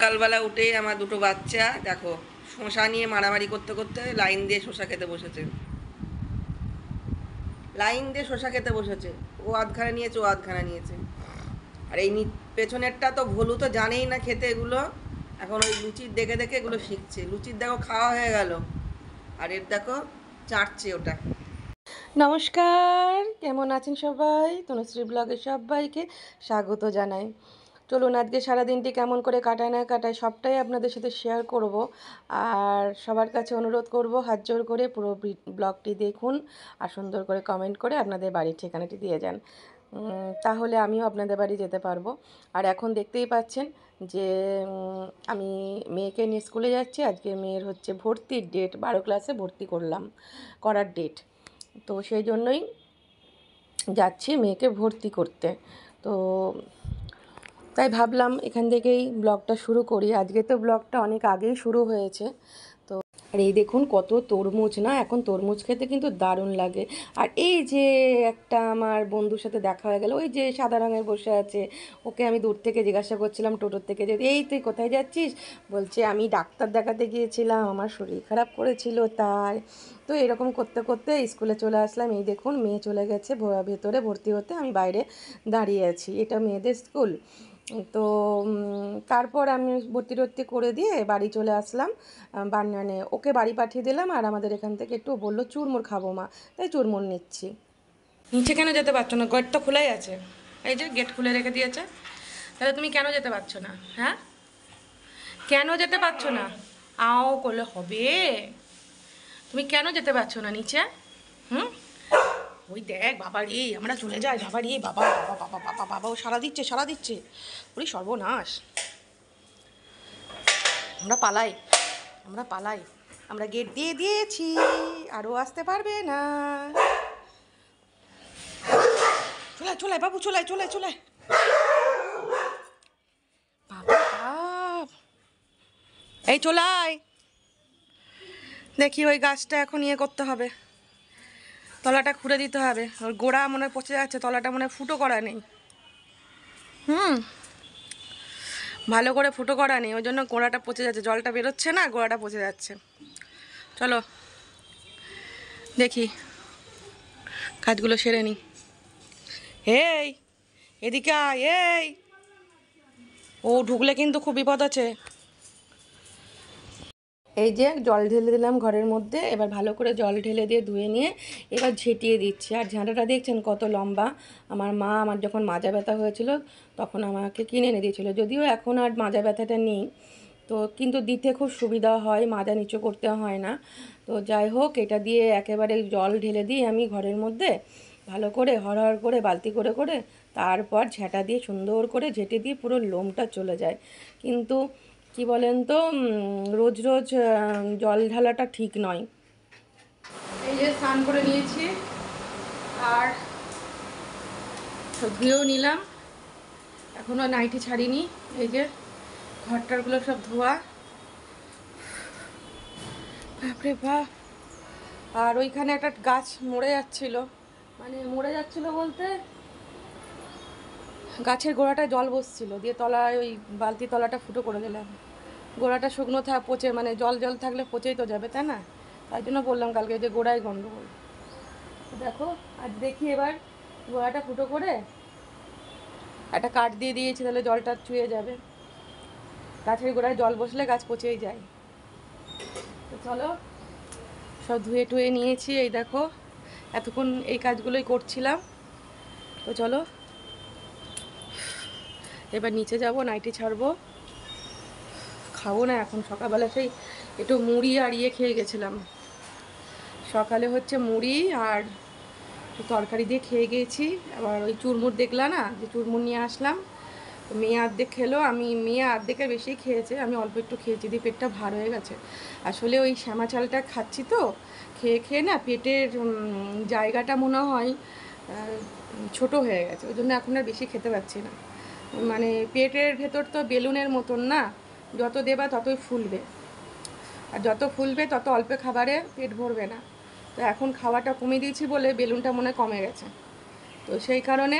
সকালবেলা উঠেই আমার দুটো বাচ্চা দেখো শসা নিয়ে মারামারি করতে করতে লাইন দিয়ে শসা খেতে বসেছে। লাইন দিয়ে শসা খেতে বসেছে। ও আধখানা নিয়েছে, ও আধখানা নিয়েছে। আর এই পেছনেরটা তো ভোলু তো জানেই না খেতে এগুলো। এখন ওই লুচির দেখে দেখে এগুলো শিখছে। লুচির দেখো খাওয়া হয়ে গেল, আর এর দেখো চাটছে ওটা। নমস্কার, কেমন আছেন সবাই? তনুশ্রী ব্লগে সবাইকে স্বাগত জানাই। চলুন আজকে সারাদিনটি কেমন করে কাটায় না কাটায় সবটাই আপনাদের সাথে শেয়ার করব। আর সবার কাছে অনুরোধ করব হাত জোর করে পুরো ব্লগটি দেখুন আর সুন্দর করে কমেন্ট করে আপনাদের বাড়ির ঠিকানাটি দিয়ে যান, তাহলে আমিও আপনাদের বাড়ি যেতে পারবো। আর এখন দেখতেই পাচ্ছেন যে আমি মেয়েকে নিয়ে স্কুলে যাচ্ছি। আজকে মেয়ের হচ্ছে ভর্তির ডেট, 12 ক্লাসে ভর্তি করার ডেট। তো সেই জন্যই যাচ্ছি মেয়েকে ভর্তি করতে। তো তাই ভাবলাম এখান থেকেই ব্লগটা শুরু করি। আজকে তো ব্লগটা অনেক আগেই শুরু হয়েছে। তো আর এই দেখুন কত তরমুজ, না এখন তরমুজ খেতে কিন্তু দারুণ লাগে। আর এই যে একটা আমার বন্ধুর সাথে দেখা হয়ে গেল, ওই যে সাদা রঙের বসে আছে, ওকে আমি দূর থেকে জিজ্ঞাসা করছিলাম টোটোর থেকে যে এই তুই কোথায় যাচ্ছিস? বলছে আমি ডাক্তার দেখাতে গিয়েছিলাম, আমার শরীর খারাপ করেছিল তাই। তো এরকম করতে করতে স্কুলে চলে আসলাম। এই দেখুন মেয়ে চলে গেছে ভেতরে ভর্তি হতে, আমি বাইরে দাঁড়িয়ে আছি। এটা মেয়েদের স্কুল। তো তারপর আমি ভর্তি টর্তি করে দিয়ে বাড়ি চলে আসলাম। মানে ওকে বাড়ি পাঠিয়ে দিলাম। আর আমাদের এখান থেকে একটু বললো চুরমুর খাবো মা, তাই চুরমুর নিচ্ছি। নিচে কেন যেতে পারছো না? গেট তো খোলাই আছে, এই যে গেট খুলে রেখে দিয়েছে। তাহলে তুমি কেন যেতে পারছো না? হ্যাঁ, কেন যেতে পারছো না? আও করলে হবে? তুমি কেন যেতে পারছো না নিচে? হুম, ওই দেখ বাবা রে, আমরা চলে যাই। বাবা রে, বাবা বাবা বাবা বাবা বাবা, ও সারা দিচ্ছে। ওরে সর্বনাশ, আমরা পালাই। আমরা গেট দিয়ে দিয়েছি, আরও আসতে পারবে না। চলাই বাবু, চলাই বাবা বাপ, এই চলাই। দেখি ওই গাছটা এখন ইয়ে করতে হবে, তলাটা খুঁড়ে দিতে হবে। ওর গোড়া মনে হয় পচে যাচ্ছে, তলাটা মনে হয় ফুটো করা নেই। ভালো করে ফুটো করা নেই, ওই জন্য গোড়াটা পচে যাচ্ছে। জলটা বেরোচ্ছে না, গোড়াটা পচে যাচ্ছে। চলো দেখি কাজগুলো সেরে নিই। এই এদিকে আয়, এই ও ঢুকলে কিন্তু খুব বিপদ আছে। এই যে জল ঢেলে দিলাম ঘরের মধ্যে। এবার ভালো করে জল ঢেলে দিয়ে ধুয়ে নিয়ে এবার ঝেঁটিয়ে দিচ্ছি। আর ঝাঁটাটা দেখছেন কত লম্বা। আমার মা আমার যখন মাজা ব্যথা হয়েছিল তখন আমাকে কিনে এনে দিয়েছিল। যদিও এখন আর মাজা ব্যথাটা নেই, তো কিন্তু দিতে খুব সুবিধা হয়, মাজা নিচু করতে হয় না। তো যাই হোক, এটা দিয়ে একেবারে জল ঢেলে দিয়ে আমি ঘরের মধ্যে ভালো করে হড়হড় করে বালতি করে করে তারপর ঝাঁটা দিয়ে সুন্দর করে ঝেঁটে দিয়ে পুরো লোমটা চলে যায়। কিন্তু কি বলেন তো, রোজ রোজ জল ঢালাটা ঠিক নয়। এই যে স্নান করে নিয়েছি আর ধুয়েও নিলাম, এখনও নাইটি ছাড়িনি। এই যে ঘরটারগুলো সব ধোয়া, বাপরে বাপ। আর ওইখানে একটা গাছ মরে যাচ্ছিল, মানে মরে যাচ্ছিল বলতে গাছের গোড়াটায় জল বসছিল, দিয়ে তলায় ওই বালতি তলাটা ফুটো করে দিলাম। গোড়াটা শুকনো পচে, মানে জল থাকলে পচেই তো যাবে, তাই না? তাই জন্য বললাম কালকে যে গোড়ায় গন্ডগোল। দেখো আজ দেখি এবার গোড়াটা ফুটো করে একটা কাঠ দিয়ে দিয়েছি, তাহলে জলটা চুয়ে যাবে। গাছের গোড়ায় জল বসলে গাছ পচেই যায়। তো চলো, সব ধুয়ে টুয়ে নিয়েছি। এই দেখো এতক্ষণ এই কাজগুলোই করছিলাম। তো চলো এবার নিচে যাব, নাইটি ছাড়বো। খাবো না এখন, সকালবেলা সেই একটু মুড়ি আর ইয়ে খেয়ে গেছিলাম। সকালে হচ্ছে মুড়ি আর তরকারি দিয়ে খেয়ে গিয়েছি। আবার ওই চুরমুর দেখলা না, যে চুরমুর নিয়ে আসলাম, মেয়ে অর্ধেক খেলো, মেয়ে অর্ধেকের বেশি খেয়েছে, আমি অল্প একটু খেয়েছি, দিয়ে পেটটা ভার হয়ে গেছে। আসলে ওই শ্যামা চালটা খাচ্ছি তো, খেয়ে খেয়ে না পেটের জায়গাটা মনে হয় ছোট হয়ে গেছে, ওই জন্য এখন আর বেশি খেতে পারছি না। মানে পেটের ভেতর তো বেলুনের মতন না, যত দেবা ততই ফুলবে, আর যত ফুলবে তত অল্প খাবারে পেট ভরবে না। তো এখন খাওয়াটা কমে দিয়েছি বলে বেলুনটা মনে হয় কমে গেছে। তো সেই কারণে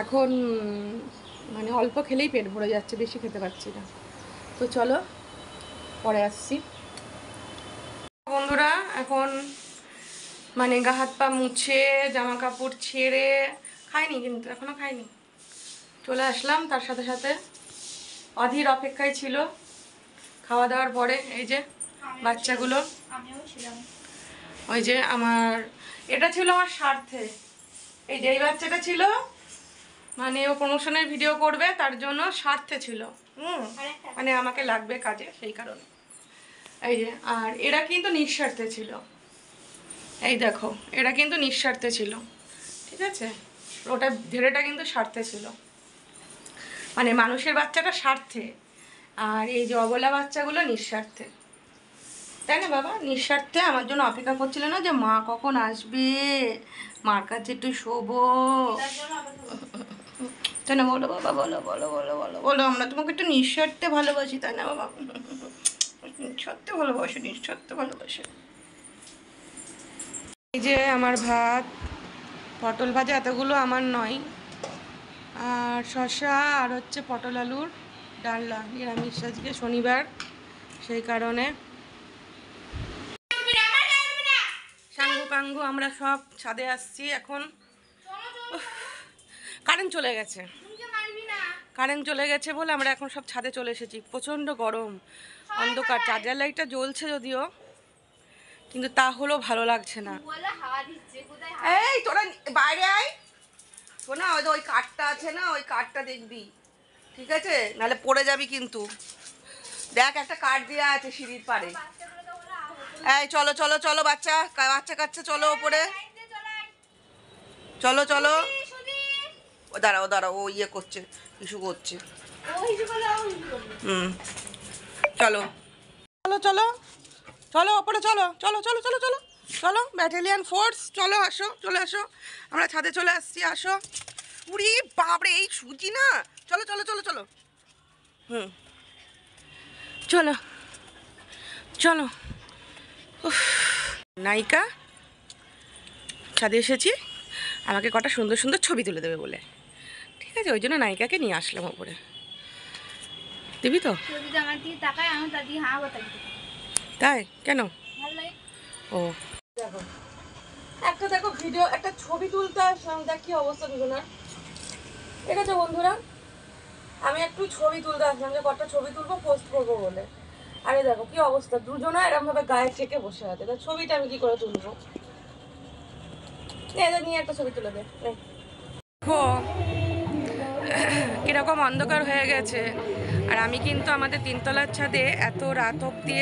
এখন মানে অল্প খেলেই পেট ভরে যাচ্ছে, বেশি খেতে পারছি না। তো চলো পরে আসছি। বন্ধুরা এখন মানে গা হাত পা মুছে জামা কাপড় ছেড়ে, খাইনি কিন্তু এখনো খাইনি, চলে আসলাম। তার সাথে সাথে অধীর অপেক্ষায় ছিল। খাওয়া দাওয়ার পরে এই যে বাচ্চাগুলো, ওই যে আমার এটা ছিল আমার স্বার্থে, এই যে এই বাচ্চাটা ছিল মানে ও প্রমোশনের ভিডিও করবে তার জন্য স্বার্থে ছিল, মানে আমাকে লাগবে কাজে সেই কারণে। এই যে আর এরা কিন্তু নিঃস্বার্থে ছিল, এই দেখো এরা কিন্তু নিঃস্বার্থে ছিল, ঠিক আছে, ওটা ধেড়েটা কিন্তু স্বার্থে ছিল, মানে মানুষের বাচ্চাটা স্বার্থে আর এই যে অবলা বাচ্চাগুলো নিঃস্বার্থে, তাই না বাবা? নিঃস্বার্থে আমার জন্য অপেক্ষা করছিল না যে মা কখন আসবে, মার কাছে একটু শোবো, তাই না? বলো বাবা, বলো বলো বলো বলো বলো, আমরা তোমাকে একটু নিঃস্বার্থে ভালোবাসি, তাই না বাবা? নিঃস্বার্থে ভালোবাসে, নিঃস্বার্থে ভালোবাসে। এই যে আমার ভাত, পটল ভাজা এতগুলো আমার নয়, আর শসা আর হচ্ছে পটল আলুর ডালনা, নিরামিষ আজকে শনিবার সেই কারণে। সাঙ্গু পাঙ্গু আমরা সব ছাদে আসছি এখন। কারেন্ট চলে গেছে, কারেন্ট চলে গেছে বলে আমরা এখন সব ছাদে চলে এসেছি। প্রচণ্ড গরম, অন্ধকার, চার্জার লাইটটা জ্বলছে যদিও, কিন্তু তা হলেও ভালো লাগছে না। এই তোরা বাইরে আয়, শোনা ওই কাঠটা আছে না, ওই কাঠটা দেখবি, ঠিক আছে, নাহলে পড়ে যাবি কিন্তু। দেখ একটা কাঠ দেওয়া আছে সিঁড়ির পাড়ে। এই চলো চলো চলো বাচ্চা বাচ্চা কাচ্চা চলো ওপরে, চলো চলো। ও দাঁড়াও দাঁড়াও, ও ইয়ে করছে, ইস্যু করছে। চলো চলো চলো চলো ওপরে চলো, চলো চলো চলো চলো চলো, ব্যাটালিয়ান ফোর্স চলো, আসো চলে আসো, আমরা ছাদে চলে আসছি, আসো। উড়ি বাপরে, এই সুজি না, চলো চলো চলো চলো, চলো চলো। নায়িকা ছাদে এসেছি আমাকে কটা সুন্দর সুন্দর ছবি তুলে দেবে বলে, ঠিক আছে, ওই জন্য নায়িকাকে নিয়ে আসলাম ওপরে। দিবি তো? তাই কেন? ও দেখো একটা, দেখো ভিডিও একটা ছবি তুলতে আসলাম, দেখ কি অবস্থা দুজনের, ঠিক আছে বন্ধুরা? আমি একটু ছবি তুলতে আসলাম, যে কটা ছবি তুলবো পোস্ট করবো বলে। আরে দেখো কি অবস্থা, দুজনে এরকম ভাবে গায়ে চেকে বসে আছে, তা ছবিটা আমি কি করে তুলবো? এদের নিয়ে একটা ছবি তুলে দে। দেখো কিরকম অন্ধকার হয়ে গেছে, আর আমি কিন্তু আমাদের তিনতলার ছাদে এত রাত অবধি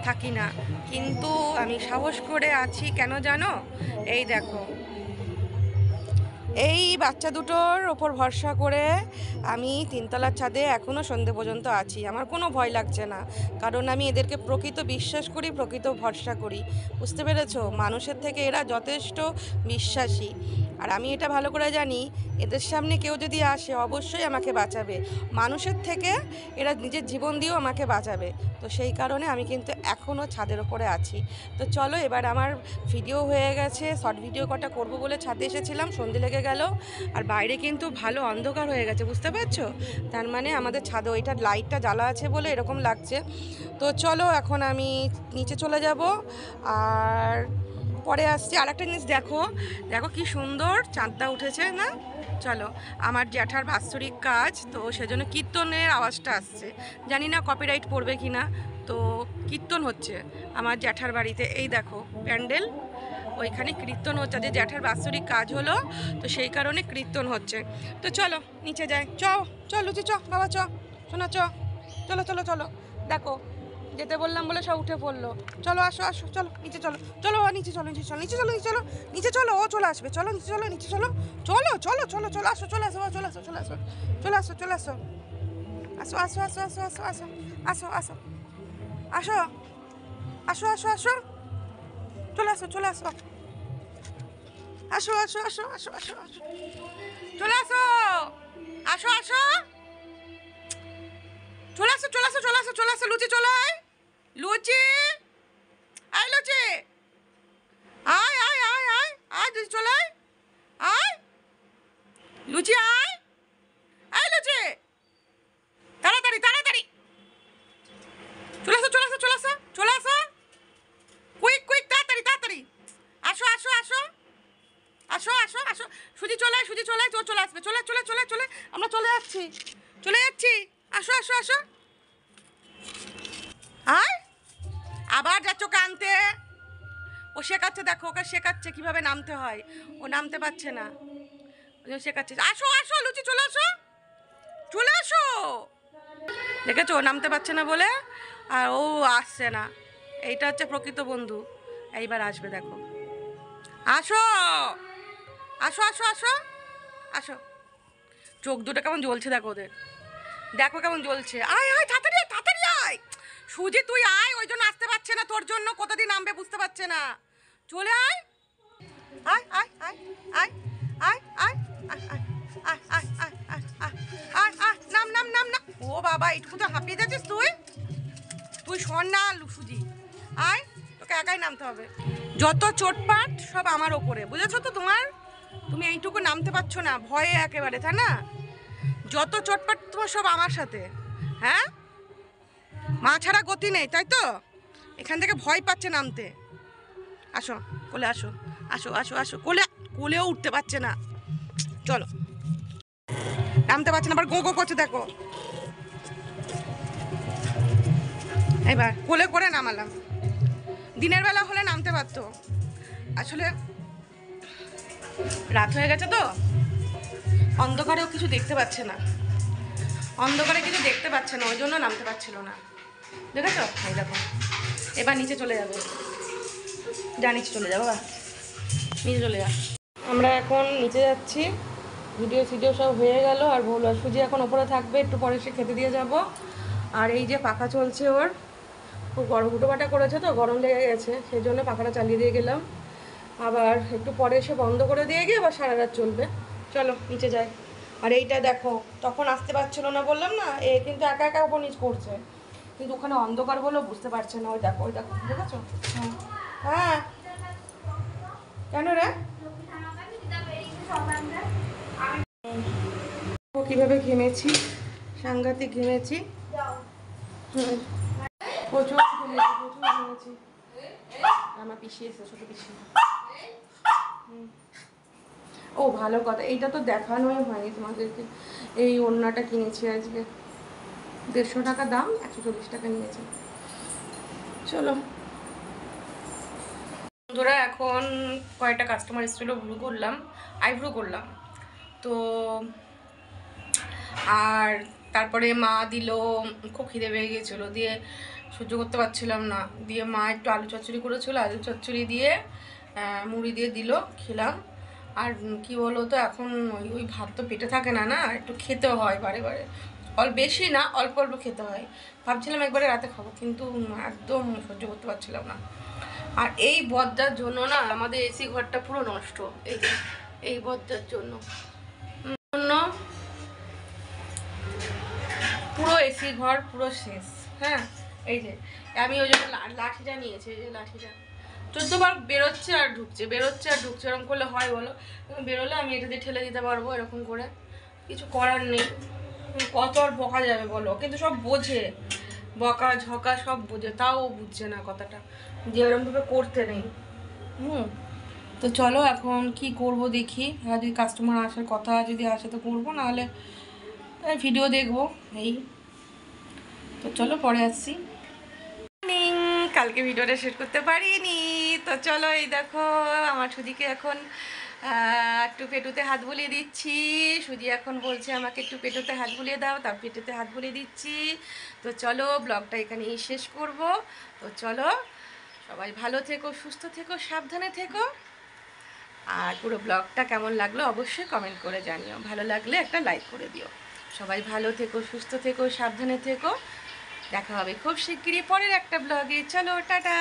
থাকি না, কিন্তু আমি সাহস করে আছি, কেন জানো? এই দেখো এই বাচ্চা দুটোর ওপর ভরসা করে আমি তিনতলার ছাদে এখনও সন্ধে পর্যন্ত আছি, আমার কোনো ভয় লাগছে না, কারণ আমি এদেরকে প্রকৃত বিশ্বাস করি, প্রকৃত ভরসা করি, বুঝতে পেরেছো? মানুষের থেকে এরা যথেষ্ট বিশ্বাসী, আর আমি এটা ভালো করে জানি এদের সামনে কেউ যদি আসে অবশ্যই আমাকে বাঁচাবে, মানুষের থেকে এরা নিজের জীবন দিয়েও আমাকে বাঁচাবে, তো সেই কারণে আমি কিন্তু এখনও ছাদের ওপরে আছি। তো চলো এবার আমার ভিডিও হয়ে গেছে, শর্ট ভিডিও কটা করব বলে ছাদে এসেছিলাম, সন্ধে লেগে গেল, আর বাইরে কিন্তু ভালো অন্ধকার হয়ে গেছে, বুঝতে পারছো? তার মানে আমাদের ছাদে ওইটা লাইটটা জ্বালা আছে বলে এরকম লাগছে। তো চলো এখন আমি নিচে চলে যাব, আর পরে আসছি। আর একটা জিনিস দেখো, দেখো কি সুন্দর চাঁদটা উঠেছে না? চলো, আমার জ্যাঠার বাৎসরিক কাজ, তো সেজন্য কীর্তনের আওয়াজটা আসছে, জানি না কপিরাইট পড়বে কি না, তো কীর্তন হচ্ছে আমার জ্যাঠার বাড়িতে, এই দেখো প্যান্ডেল, ওইখানে কীর্তন হচ্ছে, যে জ্যাঠার বাৎসরিক কাজ হলো, তো সেই কারণে কীর্তন হচ্ছে। তো চলো নিচে যাই, চল লুচি, চ বাবা, চ শোনা, চলো চলো চলো। দেখো যেতে বললাম বলে সব উঠে পড়লো, চলো আসো আসো, চলো নিচে চলো, চলো নিচে চলো, নিচে চলো, নিচে চলো, নিচে চলো, নিচে চলো, ও চলে আসবে, চলো নিচে চলো, নিচে চলো, চলো চলো চলো চলো আসো, চলে আসো, চলে আসো, চলে আসো, চলে আসো, চলে আসো, আসো আসো আসো আসো আসো আসো আসো আসো আসো আসো আসো আসো, চলে আসো, চলে আসো, আসো আসো আসো আসো আসো আসো, চলে আসো, আসো আসো, চলে আসো, চলে আসো, চলে আসো, চলে আসো, লুচি চলে আয়, লুচি, আয় লুচি, আয় আয় আয় আয় আয়, লুচি চলে আয়, আয় লুচি, আয় আয় লুচি, চলে আয়, ও চলে আসবে, চলে চলে চলে চলে, আমরা চলে যাচ্ছি, চলে যাচ্ছি, আসো আসো আসো। আয়, আবার যাচ্ছ ওকে আনতে। ও শেখাচ্ছে, দেখো ওকে শেখাচ্ছে কিভাবে নামতে হয়, ও নামতে পারছে না, ওই জন্য শেখাচ্ছে। আসো আসো লুচি, চলে আসো, চলে আসো। দেখেছো ও নামতে পারছে না বলে, আর ও আসছে না। এইটা হচ্ছে প্রকৃত বন্ধু। এইবার আসবে, দেখো, আসো আসো আসো আসো আসো। চোখ দুটো কেমন জ্বলছে দেখো ওদের, দেখো কেমন জ্বলছে। আয় আয়, তাড়াতাড়ি আয়, তাড়াতাড়ি আয়। সুজি তুই আয়, ওই জন্য আসতে পারছে না, তোর জন্য কতদিন নামবে বুঝতে পারছে না। চলে আয়, আয় আয় আয় আয় আয় আয় আয় আয় আয় আয় আয় আয় আয় আয় আয়, নাম নাম নাম নাম। ও বাবা, এইটুকু তো হাঁপিয়ে যাচ্ছিস তুই, তুই শোন না সুজি, আয়, তোকে একাই নামতে হবে। যত চোটপাট সব আমার ওপরে, বুঝেছো তো তোমার? তুমি এইটুকু নামতে পারছো না ভয়ে একেবারে, তাই না? যত চটপট তোমার সব আমার সাথে। হ্যাঁ, মা ছাড়া গতি নেই, তাই তো? এখান থেকে ভয় পাচ্ছে নামতে। আসো কোলে, আসো আসো আসো আসো, কোলে, কোলেও উঠতে পারছে না। চলো, নামতে পারছে না, আবার গো গো করছে দেখো। এবার কোলে করে নামালাম। দিনের বেলা হলে নামতে পারতো, আসলে রাত হয়ে গেছে তো, অন্ধকারেও কিছু দেখতে পাচ্ছে না, অন্ধকারে কিছু দেখতে পাচ্ছে না, ওই জন্য নামতে পারছিল না। দেখেছো? এই দেখো, এবার নিচে চলে যাবে, যা নিচে চলে যাবো, নিচে চলে যা। আমরা এখন নিচে যাচ্ছি, ভিডিও সব হয়ে গেল। আর বলবো সুজি এখন ওপরে থাকবে, একটু পরে সে খেতে দিয়ে যাব। আর এই যে পাখা চলছে ওর, খুব গরম, হুটোপাটা করেছে তো, গরম লেগে গেছে, সেই জন্য পাখাটা চালিয়ে দিয়ে গেলাম। আবার একটু পরে এসে বন্ধ করে দিয়ে গিয়ে আবার সারা রাত চলবে। চলো নিচে যাই। আর এইটা দেখো, তখন আসতে পারছিল না বললাম না, এ কিন্তু একা একা উপর নিচ করছে, কিন্তু ওখানে অন্ধকার বলেও বুঝতে পারছে না। ওই দেখো, ওই দেখো, দেখেছো? হ্যাঁ হ্যাঁ, কেন রে? ও কীভাবে ঘেমেছি, সাংঘাতিক ঘেমেছি। হুম, প্রচুর ঘেমেছি, প্রচুর ঘেমেছি। আমার পিসি এসে, ছোটো পিসি। ও ভালো কথা, এইটা তো দেখানোই হয়নি তোমাদেরকে। এই ওড়নাটা কিনেছি আজকে, 150 টাকা দাম, 140 টাকা নিয়েছে। চলো বন্ধুরা, এখন কয়েকটা কাস্টমার এসেছিলো, ভ্রু করলাম, আইব্রু করলাম তো। আর তারপরে মা দিল, খুব খিদে পেয়ে গিয়েছিলো, দিয়ে সহ্য করতে পারছিলাম না, দিয়ে মা একটু আলু চচ্চড়ি করেছিল, আলু চচ্চড়ি দিয়ে মুড়ি দিয়ে দিল, খেলাম। আর কি বলো তো, এখন ওই ওই ভাত তো পেটে থাকে না, না একটু খেতে হয় বারে বারে, বেশি না, অল্প অল্প খেতে হয়। ভাবছিলাম একবারে রাতে খাবো, কিন্তু একদম সহ্য করতে পারছিলাম না। আর এই বদ্দার জন্য না আমাদের এসি ঘরটা পুরো নষ্ট, এই বদ্দার জন্য পুরো এসি ঘর পুরো শেষ। হ্যাঁ, এই যে আমি ওই জন্য লাঠিটা নিয়েছি, এই যে লাঠিটা 14 বার বেরোচ্ছে আর ঢুকছে, বেরোচ্ছে আর ঢুকছে, এরকম করলে হয় বলো? বেরোলে আমি এটা দিয়ে ঠেলে দিতে পারবো, এরকম করে, কিছু করার নেই। কত আর বকা যাবে বলো? কিন্তু সব বোঝে, বকা ঝকা সব বোঝে, তাও বুঝছে না কথাটা, যে এরকমভাবে করতে নেই। তো চলো এখন কি করব দেখি, যদি কাস্টমার আসার কথা যদি আসে তো করবো, নাহলে ভিডিও দেখবো। এই তো চলো পরে আসছি। কালকে ভিডিওটা শেয়ার করতে পারিনি, তো চলো এই দেখো আমার সুজিকে এখন একটু পেটুতে হাত বুলিয়ে দিচ্ছি। সুজি এখন বলছে আমাকে একটু পেটুতে হাত বুলিয়ে দাও, তার পেটুতে হাত বুলিয়ে দিচ্ছি। তো চলো ব্লগটা এখানেই শেষ করব। তো চলো সবাই ভালো থেকো, সুস্থ থেকো, সাবধানে থেকো। আর পুরো ব্লগটা কেমন লাগলো অবশ্যই কমেন্ট করে জানিও, ভালো লাগলে একটা লাইক করে দিও। সবাই ভালো থেকো, সুস্থ থেকো, সাবধানে থেকো। দেখা হবে খুব শিগগিরই পরের একটা ব্লগে। চলো টাটা।